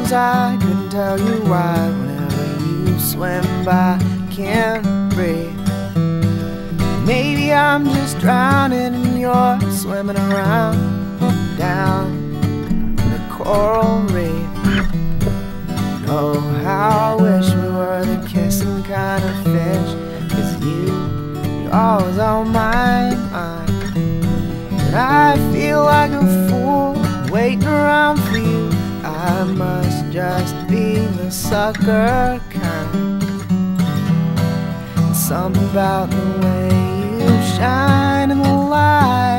knows I couldn't tell you why. Whenever you swim by, I can't breathe. Maybe I'm just drowning and you're swimming around down in the coral reef. Oh, how I wish we were the kissing kind of fish, 'cause you're always on my mind. But I feel like a fool waiting around for you. I must just be the sucker kind. And something about the way you shine in the light